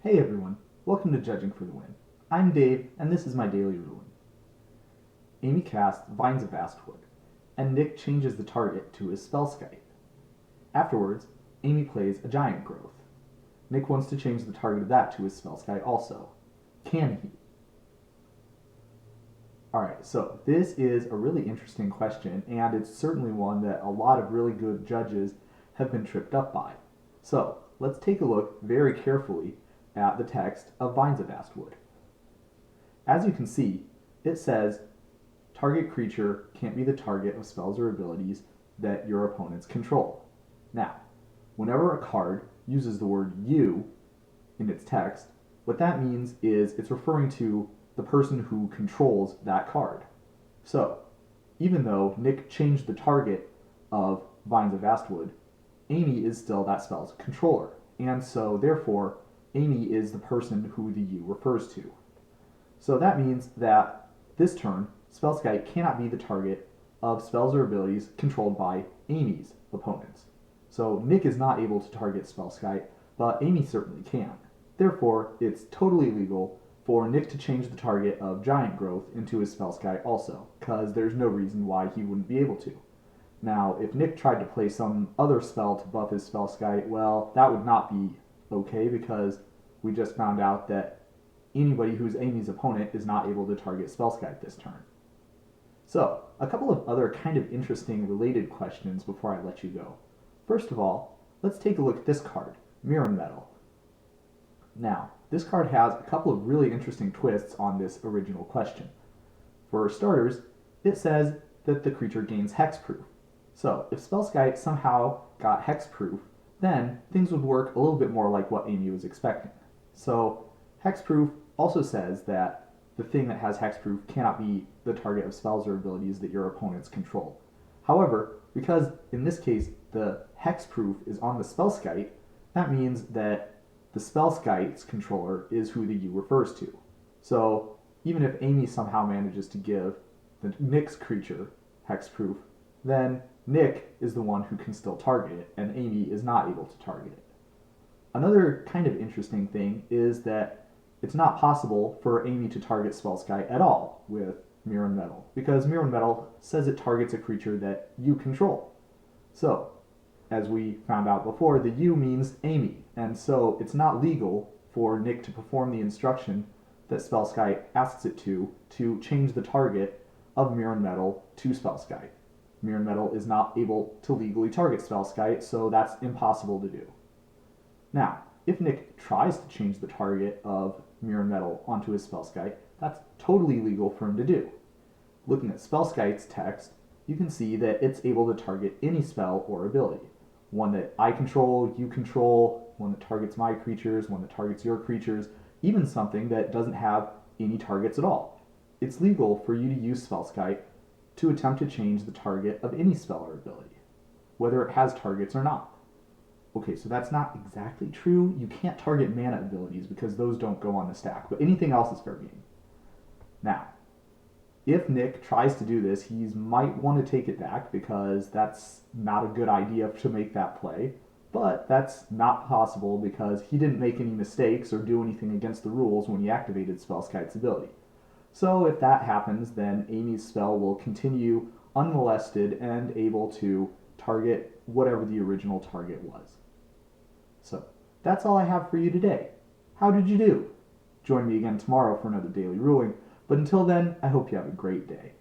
Hey everyone, welcome to Judging for the Win. I'm Dave, and this is my daily ruling. Amy casts Vines of Vastwood, and Nick changes the target to his Spellskite. Afterwards, Amy plays a Giant Growth. Nick wants to change the target of that to his Spellskite also. Can he? Alright, so this is a really interesting question, and it's certainly one that a lot of really good judges have been tripped up by. So, let's take a look very carefully at the text of Vines of Vastwood. As you can see, it says target creature can't be the target of spells or abilities that your opponents control. Now, whenever a card uses the word you in its text, what that means is it's referring to the person who controls that card. So, even though Nick changed the target of Vines of Vastwood, Amy is still that spell's controller, and so therefore Amy is the person who the you refers to. So that means that this turn, Spellskite cannot be the target of spells or abilities controlled by Amy's opponents. So Nick is not able to target Spellskite, but Amy certainly can. Therefore, it's totally legal for Nick to change the target of Giant Growth into his Spellskite also, because there's no reason why he wouldn't be able to. Now, if Nick tried to play some other spell to buff his Spellskite, well, that would not be okay, because we just found out that anybody who's Amy's opponent is not able to target Spellskite this turn. So, a couple of other kind of interesting related questions before I let you go. First of all, let's take a look at this card, Mirror Metal. Now, this card has a couple of really interesting twists on this original question. For starters, it says that the creature gains hexproof. So, if Spellskite somehow got hexproof, then things would work a little bit more like what Amy was expecting. So, hexproof also says that the thing that has hexproof cannot be the target of spells or abilities that your opponents control. However, because in this case the hexproof is on the Spellskite, that means that the Spellskite's controller is who the you refers to. So, even if Amy somehow manages to give the Nick's creature hexproof, then Nick is the one who can still target it, and Amy is not able to target it. Another kind of interesting thing is that it's not possible for Amy to target Spellskite at all with Mirror Metal, because Mirror Metal says it targets a creature that you control. So, as we found out before, the you means Amy, and so it's not legal for Nick to perform the instruction that Spellskite asks it to change the target of Mirror Metal to Spellskite. Mirror Metal is not able to legally target Spellskite, so that's impossible to do. Now, if Nick tries to change the target of Mirror Metal onto his Spellskite, that's totally legal for him to do. Looking at Spellskite's text, you can see that it's able to target any spell or ability. One that I control, you control, one that targets my creatures, one that targets your creatures, even something that doesn't have any targets at all. It's legal for you to use Spellskite to attempt to change the target of any spell or ability, whether it has targets or not. Okay, so that's not exactly true. You can't target mana abilities because those don't go on the stack, but anything else is fair game. Now, if Nick tries to do this, he might want to take it back because that's not a good idea to make that play, but that's not possible because he didn't make any mistakes or do anything against the rules when he activated Spellskite's ability. So if that happens, then Amy's spell will continue unmolested and able to target whatever the original target was. So, that's all I have for you today. How did you do? Join me again tomorrow for another daily ruling, but until then, I hope you have a great day.